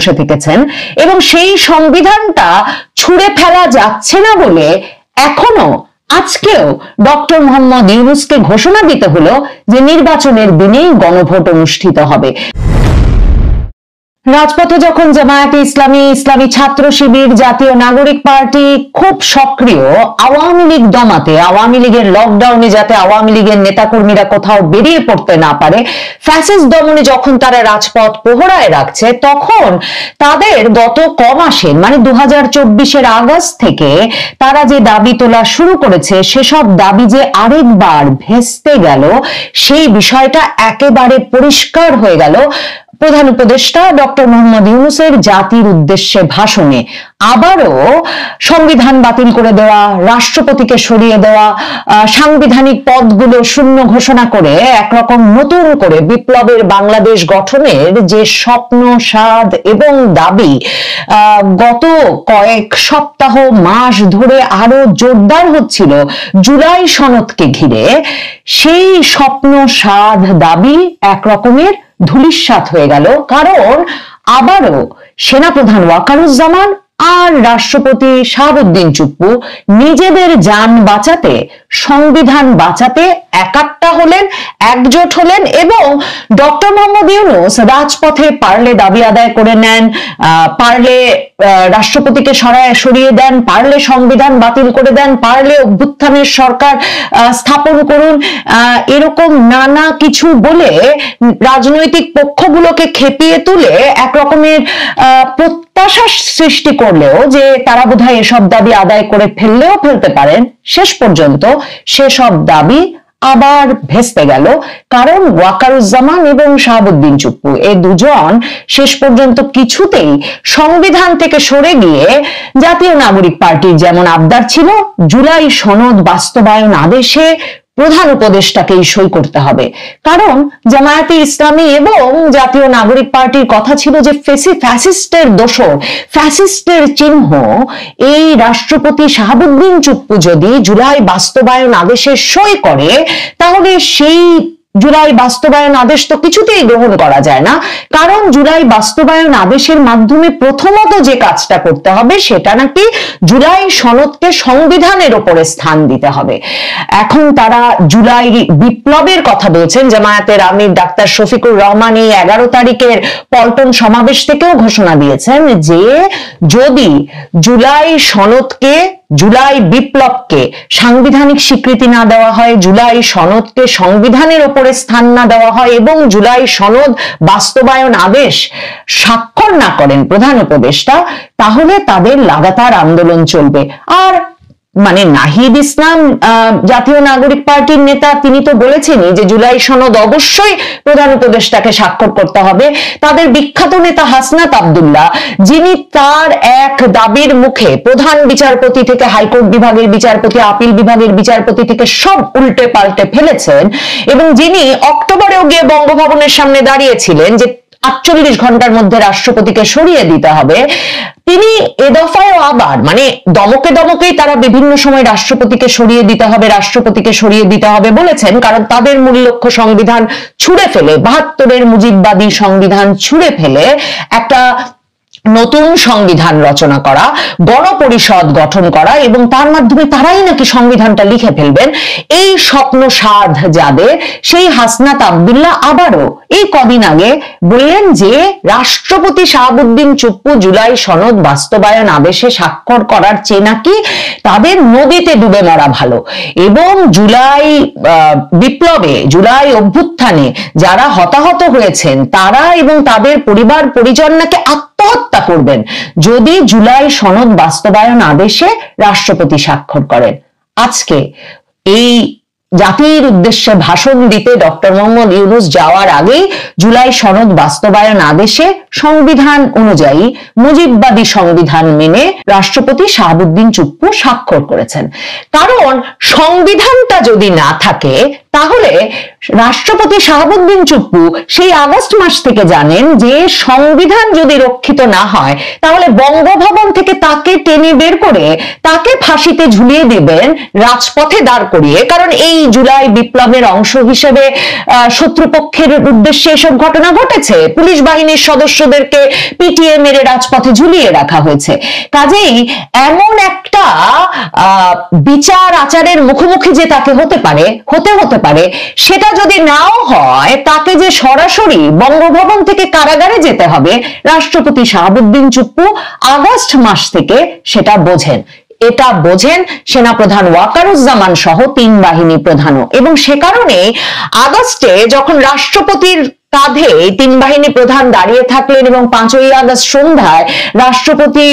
বসে থেকেছেন এবং সেই সংবিধানটা ছুঁড়ে ফেলা যাচ্ছে না বলে এখনো আজকেও ডক্টর মোহাম্মদ ইউনূসকে ঘোষণা দিতে হলো যে নির্বাচনের দিনেই গণভোট অনুষ্ঠিত হবে। রাজপথে যখন জামায়াতে ইসলামী, ইসলামী ছাত্র শিবির, জাতীয় নাগরিক পার্টি খুব সক্রিয় আওয়ামী লীগ দমাতে, আওয়ামী লীগের লকডাউনে যাতে আওয়ামী লীগের নেতাকর্মীরা কোথাও বেরিয়ে পড়তে না পারে, ফ্যাসিস্ট দমনে যখন তারা রাজপথ প্রহরায় রাখছে, তখন তাদের গত কমাসে মানে 2024-এর আগস্ট থেকে তারা যে দাবি তোলা শুরু করেছে, সেসব দাবি যে আরেকবার ভেস্তে গেল সেই বিষয়টা একেবারে পরিষ্কার হয়ে গেল প্রধান উপদেষ্টা ডক্টর মোহাম্মদ ইউনূসের জাতির উদ্দেশ্যে ভাষণে। আবারও সংবিধান বাতিল করে দেওয়া, রাষ্ট্রপতিকে সরিয়ে দেওয়া, সাংবিধানিক পদগুলো শূন্য ঘোষণা করে একরকম নতুন করে বিপ্লবের বাংলাদেশ গঠনের যে স্বপ্ন, সাধ এবং দাবি গত কয়েক সপ্তাহ মাস ধরে আরো জোরদার হচ্ছিল জুলাই সনদকে ঘিরে, সেই স্বপ্ন, সাধ, দাবি একরকমের ধূলিসাৎ হয়ে গেল। কারণ আবারও সেনাপ্রধান ওয়াকারুজ্জামান আর রাষ্ট্রপতি শাহাবুদ্দিন চুপ্পু নিজেদের জান বাঁচাতে, সংবিধান বাঁচাতে একাত্তা হলেন, একজোট হলেন এবং ডক্টর মোহাম্মদ ইউনূস রাজপথে পারলে দাবি আদায় করে নেন, পারলে রাষ্ট্রপতিকে সরিয়ে দেন, পারলে সংবিধান বাতিল করে দেন, পারলে অভ্যুত্থানের সরকার স্থাপন করুন, এরকম নানা কিছু বলে রাজনৈতিক পক্ষগুলোকে খেপিয়ে তুলে একরকমের প্রত্যাশা সৃষ্টি করলেও যে তারা বোধহয় এসব দাবি আদায় করে ফেলতে পারেন, শেষ পর্যন্ত সেসব দাবি আবার ভেস্তে গেল। কারণ ওয়াকারুজ্জামান এবং শাহাবুদ্দিন চুপ্পু এই দুজন শেষ পর্যন্ত কিছুতেই সংবিধান থেকে সরে গিয়ে জাতীয় নাগরিক পার্টির যেমন আবদার ছিল জুলাই সনদ বাস্তবায়ন আদেশে প্রধান উপদেষ্টাকেই সই করতে হবে। কারণ জামায়াতে ইসলামী এবং জাতীয় নাগরিক পার্টির কথা ছিল যে ফ্যাসিস্টের দোসর, ফ্যাসিস্টের চিহ্ন এই রাষ্ট্রপতি শাহাবুদ্দিন চুপ্পু যদি জুলাই বাস্তবায়ন আদেশে সই করে, তাহলে সেই জুলাই বাস্তবায়ন আদেশ তো কিছুতেই গ্রহণ করা যায় না। কারণ জুলাই বাস্তবায়ন আদেশের মাধ্যমে প্রথমত যে কাজটা করতে হবে সেটা নাকি জুলাই সনদকে সংবিধানের ওপরে স্থান দিতে হবে। এখন তারা জুলাই বিপ্লবের কথা বলছেন। জামায়াতের আমির ডাক্তার শফিকুর রহমান এই 11 তারিখের পল্টন সমাবেশ থেকেও ঘোষণা দিয়েছেন যে যদি জুলাই সনদকে, জুলাই বিপ্লবকে সাংবিধানিক স্বীকৃতি না দেওয়া হয়, জুলাই সনদকে সংবিধানের ওপরে স্থান না দেওয়া হয় এবং জুলাই সনদ বাস্তবায়ন আদেশ স্বাক্ষর না করেন প্রধান উপদেষ্টা, তাহলে তাদের লাগাতার আন্দোলন চলবে। আর মানে নাহিদ ইসলাম জাতীয় নাগরিক পার্টির নেতা, তিনি তো বলেছেনই যে জুলাই সনদ অবশ্যই প্রধান উপদেষ্টাকে স্বাক্ষর করতে হবে। তাদের বিখ্যাত নেতা হাসনাত আব্দুল্লাহ, যিনি তার এক দাবির মুখে প্রধান বিচারপতি থেকে হাইকোর্ট বিভাগের বিচারপতি, আপিল বিভাগের বিচারপতি থেকে সব উল্টে পাল্টে ফেলেছেন এবং যিনি অক্টোবরেও গিয়ে বঙ্গভবনের সামনে দাঁড়িয়েছিলেন যে 48 ঘন্টার মধ্যে রাষ্ট্রপতিকে সরিয়ে দিতে হবে, তিনি এ দফায়ও আবার মানে দমকে দমকেই তারা বিভিন্ন সময় রাষ্ট্রপতিকে সরিয়ে দিতে হবে, রাষ্ট্রপতিকে সরিয়ে দিতে হবে বলেছেন। কারণ তাদের মূল লক্ষ্য সংবিধান ছুঁড়ে ফেলে, 72-এর মুজিববাদী সংবিধান ছুঁড়ে ফেলে একটা নতুন সংবিধান রচনা করা, গণপরিষদ গঠন করা এবং তার মাধ্যমে তারাই নাকি সংবিধানটা লিখে ফেলবেন। এই স্বপ্ন সাধ যাদের, সেই হাসনাত আব্দুল্লাহ আবারও এই কদিন আগে বললেন যে রাষ্ট্রপতি শাহাবুদ্দিন চুপ্পু জুলাই সনদ বাস্তবায়ন আদেশে স্বাক্ষর করার চেয়ে নাকি তাদের নদীতে ডুবে মরা ভালো এবং জুলাই বিপ্লবে, জুলাই অভ্যুত্থানে যারা হতাহত হয়েছেন তারা এবং তাদের পরিবার পরিজন নাকি আত্মহত্যা করবেন যদি জুলাই সনদ বাস্তবায়ন আদেশে রাষ্ট্রপতি স্বাক্ষর করেন। আজকে এই জাতির উদ্দেশ্যে ভাষণ দিতে ডক্টর মোহাম্মদ ইউনূস যাওয়ার আগেই জুলাই সনদ বাস্তবায়ন আদেশে সংবিধান অনুযায়ী মুজিববাদী সংবিধান মেনে রাষ্ট্রপতি শাহাবুদ্দিন চুপ্পু স্বাক্ষর করেছেন। কারণ সংবিধানটা যদি না থাকে তাহলে রাষ্ট্রপতি শাহাবুদ্দিন চুপ্পু সেই আগস্ট মাস থেকে জানেন যে সংবিধান যদি রক্ষিত না হয় তাহলে বঙ্গভবন থেকে তাকে টেনে বের করে তাকে ফাঁসিতে ঝুলিয়ে দিবেন রাজপথে দাঁড় করিয়ে, কারণ এই জুলাই বিপ্লবের অংশ হিসেবে শত্রুপক্ষের উদ্দেশ্যে এসব ঘটনা ঘটেছে, পুলিশ বাহিনীর সদস্যদেরকে পিটিয়ে মেরে রাজপথে ঝুলিয়ে রাখা হয়েছে। কাজেই এমন একটা বিচার আচারের মুখোমুখি যে তাকে হতে পারে সেটা যদি নাও হয়, তাকে যে সরাসরি বঙ্গভবন থেকে কারাগারে যেতে হবে, রাষ্ট্রপতি শাহাবুদ্দিন চুপ্পু আগস্ট মাস থেকে সেটা বোঝেন। এটা বোঝেন সেনাপ্রধান ওয়াকারুজ্জামান সহ 3 বাহিনী প্রধানও, এবং সে কারণে আগস্টে যখন রাষ্ট্রপতির কাঁধে 3 বাহিনী প্রধান দাঁড়িয়ে থাকলেন এবং 5ই আগস্ট সন্ধ্যায় রাষ্ট্রপতি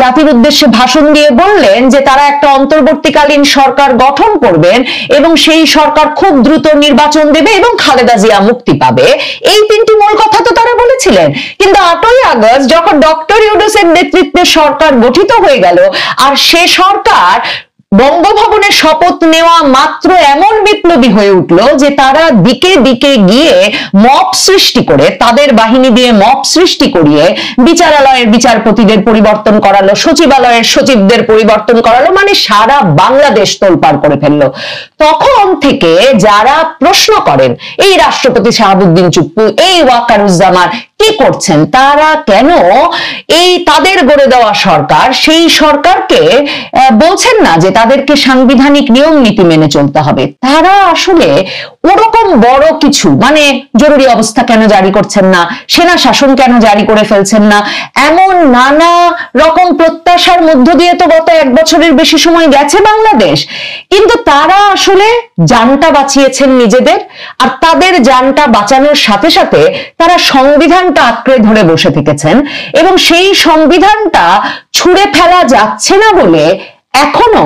জাতির উদ্দেশ্যে ভাষণ দিয়ে বললেন যে তারা একটা অন্তর্বর্তীকালীন সরকার গঠন করবেন এবং সেই সরকার খুব দ্রুত নির্বাচন দেবে এবং খালেদা জিয়া মুক্তি পাবে, এই 3টি মূল কথা তো তারা বলেছিলেন। কিন্তু 8ই আগস্ট যখন ডক্টর ইউনূসের নেতৃত্বে সরকার গঠিত হয়ে গেল আর সে সরকার বঙ্গভবনে শপথ নেওয়া মাত্র এমন বিপ্লবী হয়ে উঠল যে তারা দিকে দিকে গিয়ে মব সৃষ্টি করে, তাদের বাহিনী দিয়ে মব সৃষ্টি করিয়ে বিচারালয়ের বিচারপতিদের পরিবর্তন করালো, সচিবালয়ের সচিবদের পরিবর্তন করালো, মানে সারা বাংলাদেশ তোলপাড় করে ফেললো। তখন থেকে যারা প্রশ্ন করেন এই রাষ্ট্রপতি শাহাবুদ্দিন চুপ্পু, এই ওয়াকারুজ্জামান কি করছেন, তারা কেন এই তাদের গড়ে দেওয়া সরকার, সেই সরকারকে বলছেন না যে তাদেরকে সাংবিধানিক নিয়ম নীতি মেনে চলতে হবে, তারা আসলে ওরকম বড় কিছু, মানে জরুরি অবস্থা কেন জারি করছেন না, সেনা শাসন কেন জারি করে ফেলছেন না, এমন নানা রকম প্রত্যাশার মধ্য দিয়ে তো গত 1 বছরের বেশি সময় গেছে বাংলাদেশ, কিন্তু তারা আসলে জানটা বাঁচিয়েছেন নিজেদের, আর তাদের জানটা বাঁচানোর সাথে সাথে তারা সংবিধানটা আঁকড়ে ধরে বসে থেকেছেন, এবং সেই সংবিধানটা ছুঁড়ে ফেলা যাচ্ছে না বলে এখনো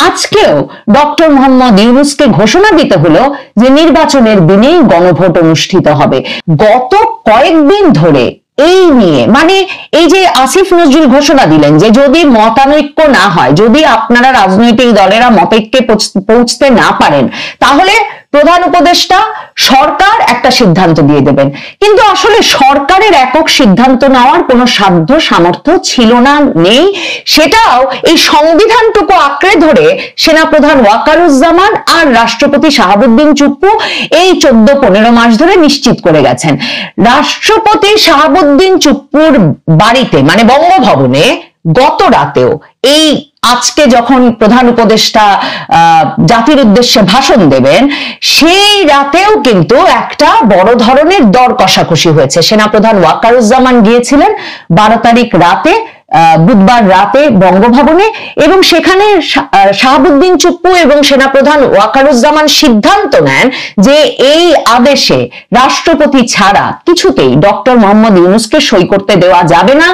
আজকেও ডক্টর মোহাম্মদ ইউনূসকে ঘোষণা দিতে হলো যে নির্বাচনের দিনেই গণভোট অনুষ্ঠিত হবে। গত কয়েকদিন ধরে এই নিয়ে, মানে এই যে আসিফ নজরুল ঘোষণা দিলেন যে যদি মতানৈক্য না হয়, যদি আপনারা রাজনৈতিক দলেরা মতৈক্যে পৌঁছতে না পারেন, তাহলে প্রধান উপদেষ্টা সরকার একটা সিদ্ধান্ত দিয়ে দেবেন। কিন্তু আসলে সরকারের একক সিদ্ধান্ত নেওয়ার কোনো সাধ্য সামর্থ্য ছিল না, নেই, সেটাও এই সংবিধানটুকু আঁকড়ে ধরে সেনাপ্রধান ওয়াকারুজ্জামান আর রাষ্ট্রপতি শাহাবুদ্দিন চুপ্পু এই 14-15 মাস ধরে নিশ্চিত করে গেছেন। রাষ্ট্রপতি শাহাবুদ্দিন চুপ্পুর বাড়িতে, মানে বঙ্গভবনে গত রাতেও, এই আজকে যখন প্রধান উপদেষ্টা জাতির উদ্দেশ্যে ভাষণ দেবেন সেই রাতেও কিন্তু একটা বড় ধরনের দর কষাকষি হয়েছে। সেনাপ্রধান ওয়াকারুজ্জামান গিয়েছিলেন 12 তারিখ রাতে, বুধবার রাতে বঙ্গভবনে, এবং সেখানে শাহাবুদ্দিন চুপ্পু এবং সেনাপ্রধান ওয়াকারুজ্জামান সিদ্ধান্ত নেন যে এই আদেশে রাষ্ট্রপতি ছাড়া কিছুতেই ডক্টর মোহাম্মদ ইউনূসকে সই করতে দেওয়া যাবে না।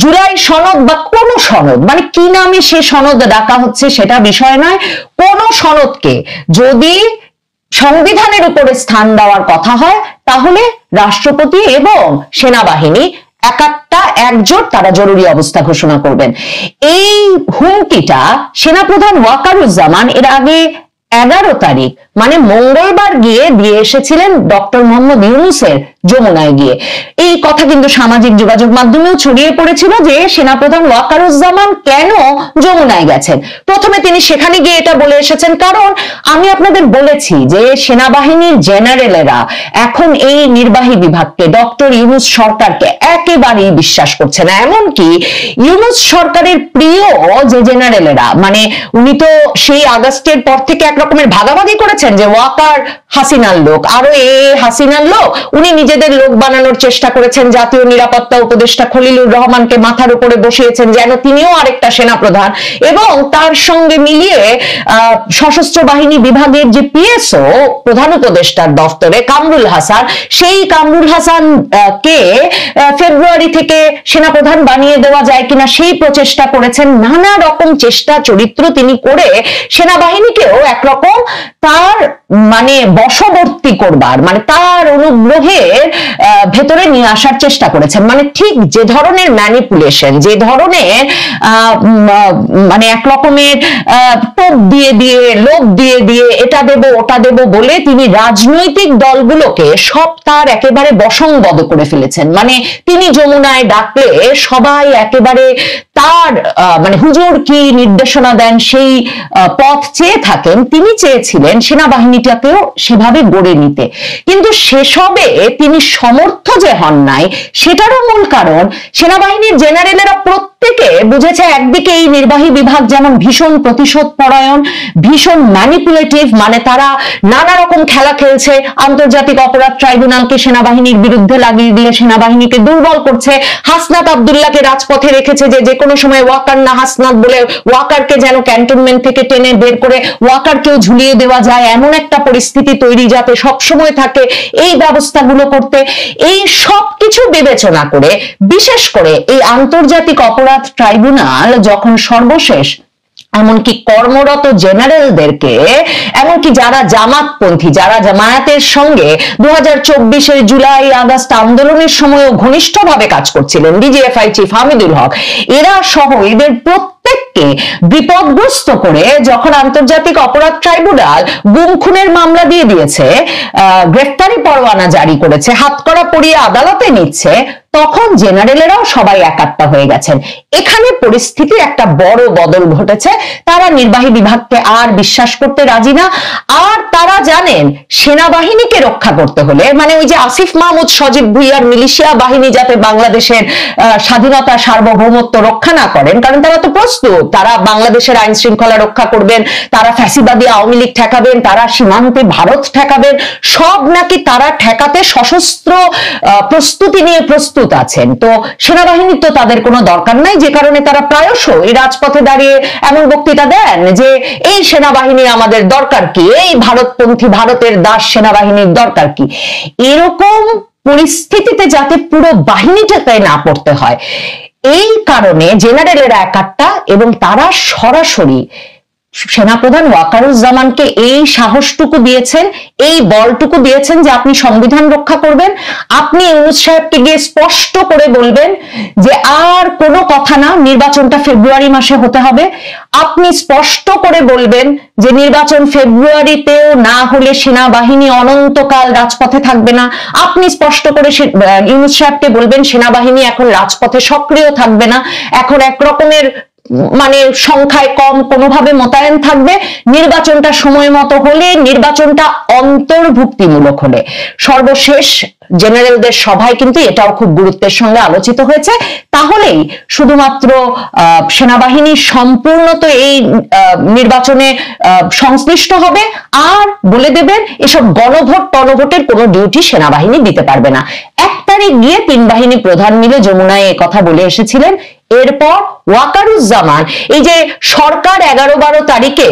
জুলাই সনদ বা কোন সনদ, মানে কি নামে সে সনদ ডাকা হচ্ছে সেটা বিষয় নয়, কোন সনদকে যদি সংবিধানের উপরে স্থান দেওয়ার কথা হয় তাহলে রাষ্ট্রপতি এবং সেনাবাহিনী একজোট তারা জরুরি অবস্থা ঘোষণা করবেন। এই হুমকিটা সেনাপ্রধান ওয়াকারুজ্জামান এর আগে 11 তারিখ মানে মঙ্গলবার গিয়ে দিয়ে এসেছিলেন ডক্টর মোহাম্মদ ইউনূসের যমুনায় গিয়ে। এই কথা কিন্তু সামাজিক যোগাযোগ মাধ্যমেও ছড়িয়ে পড়েছিল যে সেনাপ্রধান ওয়াকারুজ্জামান কেন যমুনায় গেছেন। প্রথমে তিনি সেখানে গিয়ে এটা বলে এসেছেন, কারণ আমি আপনাদের বলেছি যে সেনাবাহিনীর জেনারেলেরা এখন এই নির্বাহী বিভাগকে, ডক্টর ইউনূস সরকারকে একেবারেই বিশ্বাস করছে না। এমনকি ইউনূস সরকারের প্রিয় যে জেনারেলেরা, মানে উনি তো সেই আগস্টের পর থেকে একরকমের ভাগাভাগি করেছেন যে ওয়াকার হাসিনার লোক, আরো হাসিনার লোক, উনি নিজেদের লোক বানানোর চেষ্টা করেছেন। জাতীয় নিরাপত্তা উপদেষ্টা খলিলুর রহমানকে মাথার উপরে বসিয়েছেন যেন তিনিও আরেকটা সেনাপ্রধান, এবং তার সঙ্গে মিলিয়ে সশস্ত্র বাহিনী বিভাগের যে পিএসও প্রধান উপদেষ্টার দফতরে কামরুল হাসান, সেই কামরুল হাসান কে ফেব্রুয়ারি থেকে সেনাপ্রধান বানিয়ে দেওয়া যায় কিনা সেই প্রচেষ্টা করেছেন। নানা রকম চেষ্টা চরিত্র তিনি করে সেনাবাহিনীকেও একরকম তার মানে বশবর্তী করবার, মানে তার অনুগ্রহের ভেতরে নিয়ে আসার চেষ্টা করেছেন। মানে ঠিক যে ধরনের ম্যানিপুলেশন, যে ধরনের মানে এক রকমের টোপ দিয়ে দিয়ে, লোভ দিয়ে দিয়ে, এটা দেব ওটা দেব বলে তিনি রাজনৈতিক দলগুলোকে সব তার একেবারে বশংবদ করে ফেলেছেন। মানে তিনি যমুনায় ডাকলে সবাই একেবারে তার মানে হুজুর কি নির্দেশনা দেন সেই পথ চেয়ে থাকেন। তিনি চেয়েছিলেন সেনাবাহিনীটাকেও সেভাবে গড়ে নিতে, কিন্তু সেসবে তিনি সমর্থ যে হন নাই সেটারও মূল কারণ সেনাবাহিনীর জেনারেলেরা প্রত্যেকে বুঝেছে একদিকে এই নির্বাহী বিভাগ যেমন ভীষণ প্রতিশোধ পরায়ণ, ভীষণ ম্যানিপুলেটিভ, মানে তারা নানা রকম খেলা খেলছে, আন্তর্জাতিক অপরাধ ট্রাইব্যুনালকে সেনাবাহিনীর বিরুদ্ধে লাগিয়ে দিয়ে সেনাবাহিনীকে দুর্বল করছে, হাসনাত আব্দুল্লাহকে রাজপথে রেখেছে যে কোনো সময় ওয়াকার না হাসনাত বলে ওয়াকারকে যেন ক্যান্টনমেন্ট থেকে টেনে বের করে ওয়াকারকেও ঝুলিয়ে দেওয়া যায় এমন একটা পরিস্থিতি তৈরি যাতে সবসময় থাকে, এই ব্যবস্থাগুলো করতে। এই সব কিছু বিবেচনা করে বিশেষ করে এই আন্তর্জাতিক অপরাধ ট্রাইব্যুনাল যখন সর্বশেষ এমনকি কর্মরত জেনারেলদেরকে, এমনকি যারা জামাতপন্থী, যারা জামায়াতের সঙ্গে 2024-এর জুলাই আগস্ট আন্দোলনের সময়ও ঘনিষ্ঠভাবে কাজ করছিলেন, ডিজিএফআই চিফ হামিদুল হক, এরা সহ এদের প্রত্যেককে বিপদগ্রস্ত করে যখন আন্তর্জাতিক অপরাধ ট্রাইব্যুনাল গুম খুনের মামলা দিয়ে দিয়েছে, গ্রেফতারি পরোয়ানা জারি করেছে, হাতকড়া পরিয়ে আদালতে নিচ্ছে, তখন জেনারেলেরাও সবাই একাত্তা হয়ে গেছেন। এখানে পরিস্থিতির একটা বড় বদল ঘটেছে। তারা নির্বাহী বিভাগকে আর বিশ্বাস করতে রাজি না, আর তারা জানেন সেনাবাহিনীকে রক্ষা করতে হলে, মানে ওই যে আসিফ মাহমুদ সজীব ভুইয়ার মিলিশিয়া বাহিনী যাতে বাংলাদেশের স্বাধীনতা সার্বভৌমত্ব রক্ষা না করেন, কারণ তারা তো প্রস্তুত, তারা বাংলাদেশের আইন শৃঙ্খলা রক্ষা করবেন, তারা ফ্যাসিবাদী আওয়ামী লীগ ঠেকাবেন, তারা সীমান্তে ভারত ঠেকাবেন, সব নাকি তারা ঠেকাতে সশস্ত্র প্রস্তুতি নিয়ে প্রস্তুত আছেন। তো সেনাবাহিনীর তো তাদের কোনো দরকার নাই, যে কারণে তারা প্রায়শই রাজপথে দাঁড়িয়ে এমন বক্তৃতা দেন যে এই সেনাবাহিনী আমাদের দরকার কি, এই ভারতপন্থী ভারতের দাস সেনাবাহিনীর দরকার কি। এরকম পরিস্থিতিতে যাতে পুরো বাহিনীটাতে না পড়তে হয়, এই কারণে জেনারেলেরা একাত্তা, এবং তারা সরাসরি সেনাপ্রধান ওয়াকারুজ্জামানকে এই সাহসটুকু দিয়েছেন, এই বলটুকু দিয়েছেন যে আপনি সংবিধান রক্ষা করবেন, আপনি ইউনূস সাহেবকে গিয়ে স্পষ্ট করে বলবেন যে আর কোনো কথা না, নির্বাচনটা ফেব্রুয়ারি মাসে হতে হবে, আপনি স্পষ্ট করে বলবেন যে নির্বাচন ফেব্রুয়ারিতেও না হলে সেনাবাহিনী অনন্তকাল রাজপথে থাকবে না, আপনি স্পষ্ট করে ইউনূস সাহেবকে বলবেন সেনাবাহিনী এখন রাজপথে সক্রিয় থাকবে না, এখন একরকমের মানে সংখ্যায় কম কোনোভাবে মোতায়েন থাকবে, নির্বাচনটা সময় মতো হলে, নির্বাচনটা অন্তর্ভুক্তিমূলক হলে। সর্বশেষ জেনারেলদের সভায় কিন্তু এটাও খুব গুরুত্বের সঙ্গে আলোচিত হয়েছে। তাহলেই শুধুমাত্র সেনাবাহিনী সম্পূর্ণ তো এই নির্বাচনে সংশ্লিষ্ট হবে, আর বলে দেবেন এসব গণভোট টনভোটের কোনো ডিউটি সেনাবাহিনী দিতে পারবে না। 1 তারিখ গিয়ে 3 বাহিনী প্রধান মিলে যমুনায় কথা বলে এসেছিলেন। এরপর ওয়াকারুজ্জামান এই যে সরকার 11-12 তারিখে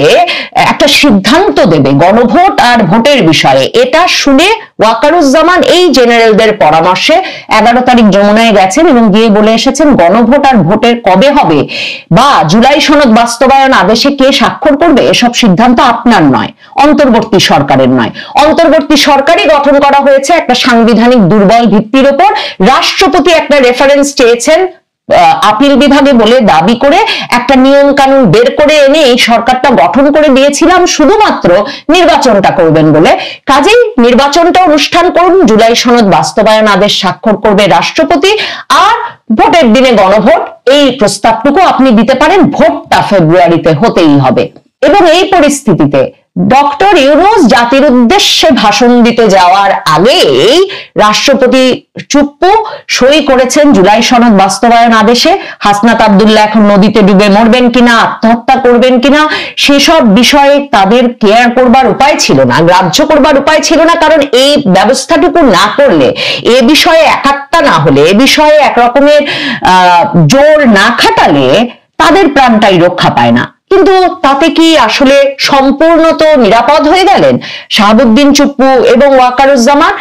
একটা সিদ্ধান্ত দেবে গণভোট আর ভোটের বিষয়ে, এটা শুনে ওয়াকারুজ্জামান এই জেনারেলদের পরামর্শে 11 তারিখ যমুনায় গেছেন এবং গিয়ে বলে এসেছেন গণভোট আর ভোটের কবে হবে বা জুলাই সনদ বাস্তবায়ন আদেশে কে স্বাক্ষর করবে এসব সিদ্ধান্ত আপনার নয়, অন্তর্বর্তী সরকারের নয়। অন্তর্বর্তী সরকারই গঠন করা হয়েছে একটা সাংবিধানিক দুর্বল ভিত্তির উপর। রাষ্ট্রপতি একটা রেফারেন্স চেয়েছেন আপিল বিভাগে বলে দাবি করে একটা নিয়ম কানুন বের করে এনে এই সরকারটা গঠন করে দিয়েছিলাম শুধুমাত্র নির্বাচনটা করবেন বলে। কাজেই নির্বাচনটা অনুষ্ঠান করুন, জুলাই সনদ বাস্তবায়ন আদেশ স্বাক্ষর করবে রাষ্ট্রপতি, আর ভোটের দিনে গণভোট, এই প্রস্তাবটুকু আপনি দিতে পারেন, ভোটটা ফেব্রুয়ারিতে হতেই হবে। এবং এই পরিস্থিতিতে ডক্টর ইউনূস জাতির উদ্দেশ্যে ভাষণ দিতে যাওয়ার আগেই রাষ্ট্রপতি চুপ্পু সই করেছেন জুলাই সনদ বাস্তবায়ন আদেশে। হাসনাত আব্দুল্লাহ এখন নদীতে ডুবে মরবেন কিনা, আত্মহত্যা করবেন কিনা, সেসব বিষয়ে তাদের কেয়ার করবার উপায় ছিল না, গ্রাহ্য করবার উপায় ছিল না, কারণ এই ব্যবস্থাটুকু না করলে, এ বিষয়ে একাত্তা না হলে, এ বিষয়ে একরকমের জোর না খাটালে তাদের প্রাণটাই রক্ষা পায় না। কিন্তু তাতে কি আসলে সম্পূর্ণ তো নিরাপদ হয়ে গেলেন শাহাবুদ্দিন চুপ্পু এবং ওয়াকারুজ্জামান?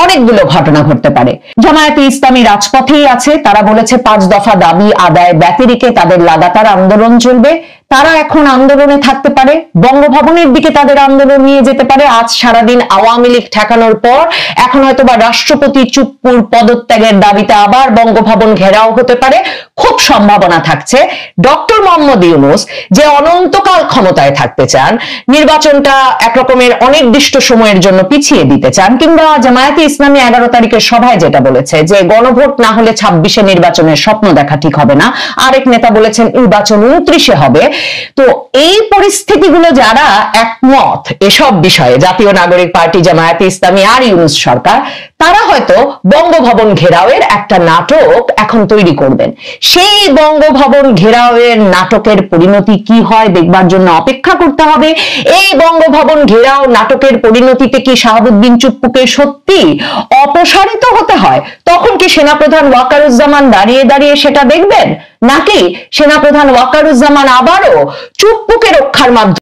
অনেকগুলো ঘটনা ঘটতে পারে। জামায়াতে ইসলামী রাজপথেই আছে, তারা বলেছে 5 দফা দাবি আদায় ব্যতিরেকে তাদের লাগাতার আন্দোলন চলবে। তারা এখন আন্দোলনে থাকতে পারে, বঙ্গভবনের দিকে তাদের আন্দোলন নিয়ে যেতে পারে। আজ সারাদিন আওয়ামী লীগ ঠেকানোর পর এখন হয়তোবা রাষ্ট্রপতি চুপ্পুর পদত্যাগের দাবিতে আবার বঙ্গভবন ঘেরাও হতে পারে, খুব সম্ভাবনা থাকছে। ডক্টর মোহাম্মদ ইউনূস যে অনন্তকাল ক্ষমতায় থাকতে চান, নির্বাচনটা একরকমের অনির্দিষ্ট সময়ের জন্য পিছিয়ে দিতে চান, কিংবা জামায়াতে ইসলামী 11 তারিখের সভায় যেটা বলেছে যে গণভোট না হলে 26-এ নির্বাচনের স্বপ্ন দেখা ঠিক হবে না, আরেক নেতা বলেছেন নির্বাচন 29-এ হবে। তো এই পরিস্থিতিগুলো যারা একমত এসব বিষয়ে, জাতীয় নাগরিক পার্টি, জামায়াতে ইসলামী আর ইউনূস সরকার, তারা হয়তো বঙ্গভবন ঘেরাওয়ের একটা নাটক এখন তৈরি করবেন। সেই বঙ্গভবন ঘেরাওয়ের নাটকের পরিণতি কি হয় দেখবার জন্য অপেক্ষা করতে হবে। এই বঙ্গভবন ঘেরাও নাটকের পরিণতিতে কি শাহাবুদ্দিন চুপ্পুকে সত্যি অপসারিত হতে হয়? তখন কি সেনাপ্রধান ওয়াকারুজ্জামান দাঁড়িয়ে দাঁড়িয়ে সেটা দেখবেন, নাকি সেনাপ্রধান ওয়াকারুজ্জামান আবারও চুপ্পুকে রক্ষার মাধ্যমে